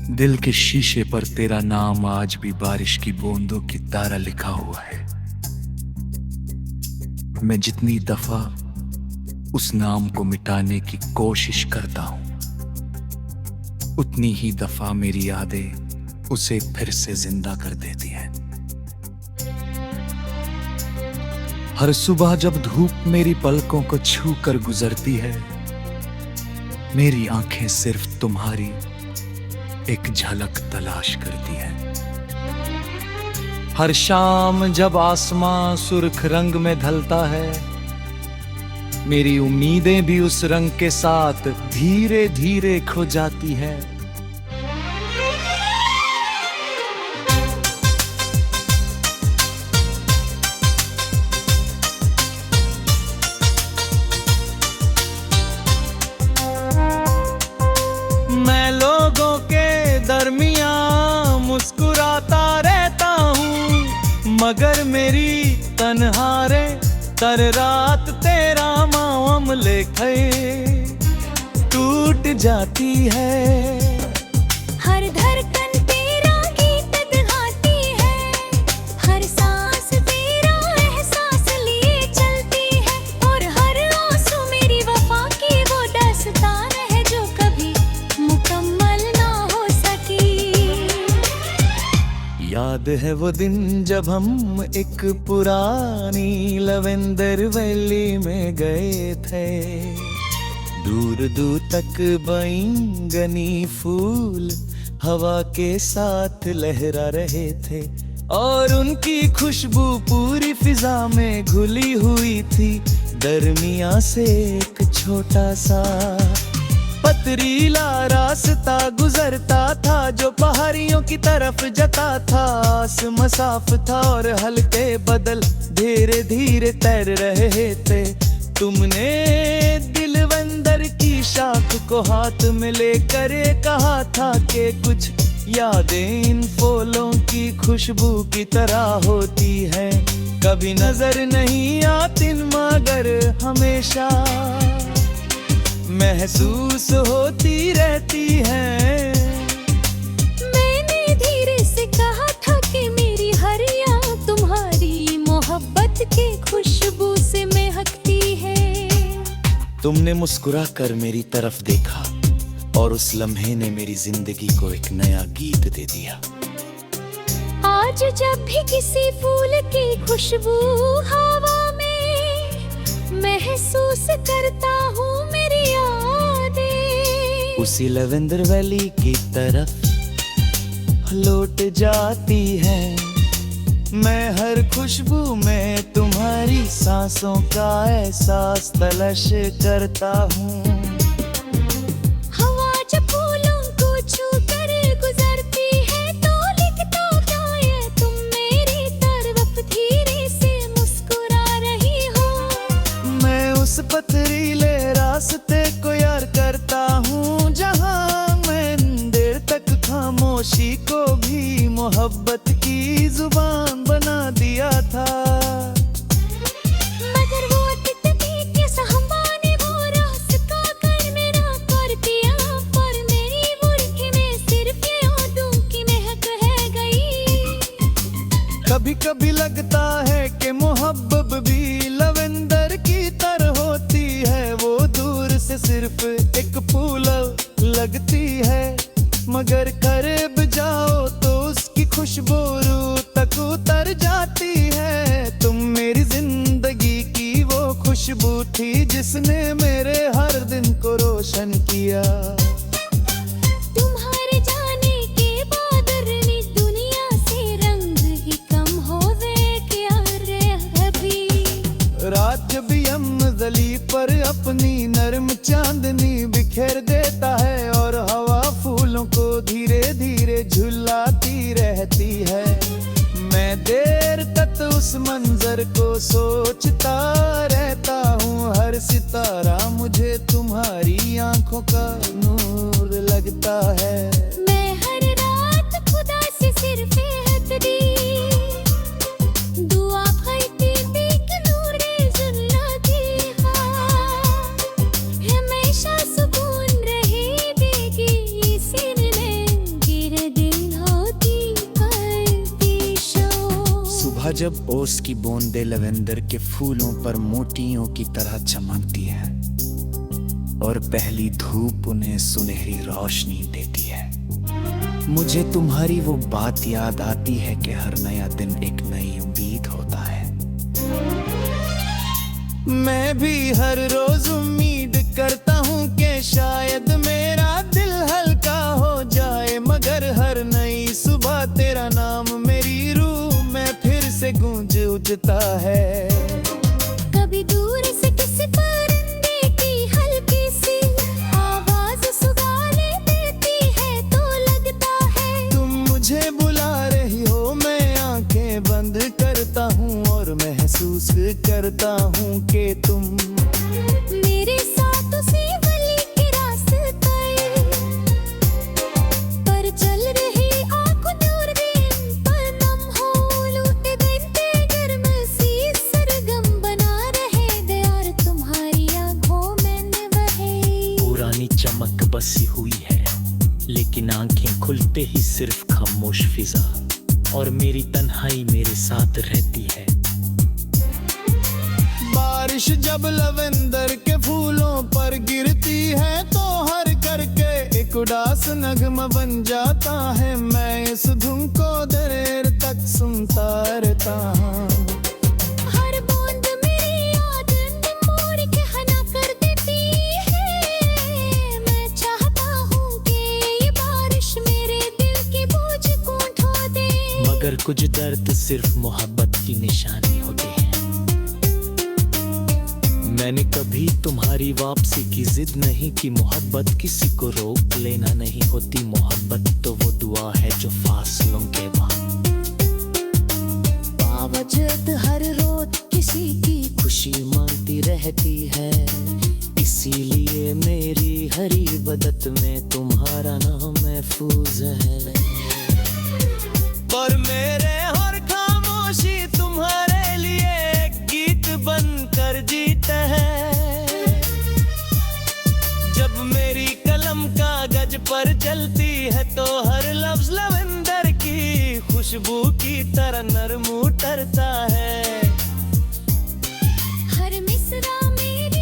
दिल के शीशे पर तेरा नाम आज भी बारिश की बूंदों की तरह लिखा हुआ है। मैं जितनी दफा उस नाम को मिटाने की कोशिश करता हूं, उतनी ही दफा मेरी यादें उसे फिर से जिंदा कर देती हैं। हर सुबह जब धूप मेरी पलकों को छू कर गुजरती है, मेरी आंखें सिर्फ तुम्हारी एक झलक तलाश करती हैं। हर शाम जब आसमां सुर्ख रंग में ढलता है, मेरी उम्मीदें भी उस रंग के साथ धीरे धीरे खो जाती है। मैं लोगों के दरमियां मुस्कुराता रहता हूँ, मगर मेरी तन्हारे तर रात तेरा मामले टूट जाती है। हर धड़कन तेरा गीत गाती है, हर सांस तेरा एहसास लिए चलती है, और हर आंसू मेरी वफा की वो दास्तान है जो कभी मुकम्मल ना हो सकी। याद है वो दिन जब हम एक पुरानी लवेंदर वैली में गए थे, दूर दूर तक बैंगनी फूल हवा के साथ लहरा रहे थे, और उनकी खुशबू पूरी फिजा में घुली हुई थी। दरमिया से एक छोटा सा पथरीला रास्ता गुजरता था जो पहाड़ियों की तरफ जाता था। आसमां साफ था और हल्के बादल धीरे धीरे तैर रहे थे। तुमने दिलवंदर की शाख को हाथ में लेकर कहा था कि कुछ यादें इन फूलों की खुशबू की तरह होती है, कभी नजर नहीं आती मगर हमेशा महसूस होती रहती है। मैंने धीरे से कहा था कि मेरी हर याद तुम्हारी मोहब्बत की खुशबू से महकती है। तुमने मुस्कुरा कर मेरी तरफ देखा और उस लम्हे ने मेरी जिंदगी को एक नया गीत दे दिया। आज जब भी किसी फूल की खुशबू हवा में महसूस करता हूँ, मेरी यादें उसी लवेंदर वैली की तरफ लौट जाती है। मैं हर खुशबू में तुम्हारी सांसों का एहसास तलाश करता हूँ। हवा जब फूलों को छू कर गुजरती है तो लिखता क्या है तुम मेरी तरफ धीरे से मुस्कुरा रही हो। मैं उस पथरीले रास्ते को यार करता हूँ जहाँ मैं देर तक खामोशी को भी मोहब्बत की जुबान बना दिया था। मगर वो तितली के सहमाने वो रास्ता कर मेरा कर दिया, पर मेरी मुट्ठी में सिर्फ यादों की महक है गई। कभी कभी लगता है कि मोहब्बत भी लवेंदर की तरह होती है, वो दूर से सिर्फ एक फूल लगती है, मगर करीब जाओ तो उसकी खुशबू रूह तक उतर जाती है। तुम मेरी जिंदगी की वो खुशबू थी जिसने मेरे हर दिन को रोशन किया। तुम्हारे जाने के बाद रनी दुनिया से रंग ही कम हो गए क्या रे अभी। रात जब यमजली पर अपनी नरम चांदनी बिखेर देता है और हवा फूलों को धीरे धीरे झुलाती रहती है, मैं देर तक उस मंजर को सोचता रहता हूँ। हर सितारा मुझे तुम्हारी आंखों का नूर लगता है। मैं हर रात खुदा से सिर्फ दी दुआ करती थी कि नूरे ज़ुल्लती हमेशा सुकून रहेगी सिर में। जब ओस की बूंदें लवेंदर के फूलों पर मोतियों की तरह चमकती है और पहली धूप उन्हें सुनहरी रोशनी देती है, मुझे तुम्हारी वो बात याद आती है कि हर नया दिन एक नई उम्मीद होता है। मैं भी हर रोज उम्मीद करता हूँ कि शायद मेरा दिल हल्का हो जाए, मगर हर नई सुबह तेरा नाम मेरी रूह में फिर से गूंज उठता है। कभी दूर से किसी परिंदे की हल्की सी आवाज सुगाने देती है तो लगता है तुम मुझे बुला रही हो। मैं आंखें बंद करता हूँ और महसूस करता हूँ कि तुम मेरे साथ उसी गली के रास्ते पर चल रही आंखों दूर दिन पर नम हो लूटे दिन पे गर्म सी सरगम बना रहे दयार तुम्हारी आंखों में बहे। पुरानी चमक बसी हुई है लेकिन आंखें खुलते ही सिर्फ खामोश फिजा और मेरी तन्हाई मेरे साथ रहती है। बारिश जब लवेंदर के फूलों पर गिरती है तो हर करके एक उदास नगमा बन जाता है। मैं इस धुन को देर तक सुनता रहता हूँ। हर बूंद मेरी याद मोड़ के हना कर देती है। मैं चाहता हूँ कि ये बारिश मेरे दिल की बोझ को ढो दे, मगर कुछ दर्द सिर्फ मोहब्बत की निशानी होती है। मैंने कभी तुम्हारी वापसी की जिद नहीं की, मोहब्बत किसी को रोक लेना नहीं होती। मोहब्बत तो वो दुआ है जो फासलों के बाद बावजूद हर रोज किसी की खुशी मांगती रहती है। इसीलिए मेरी हर इबादत में तुम्हारा नाम महफूज है। पर मेरे हर खामोशी तुम्हारे लिए एक गीत बनकर जीता है। जब मेरी कलम कागज पर चलती है तो हर लफ्ज लवेंदर की खुशबू की तरह नरम उतरता है। हर मिसरा मेरे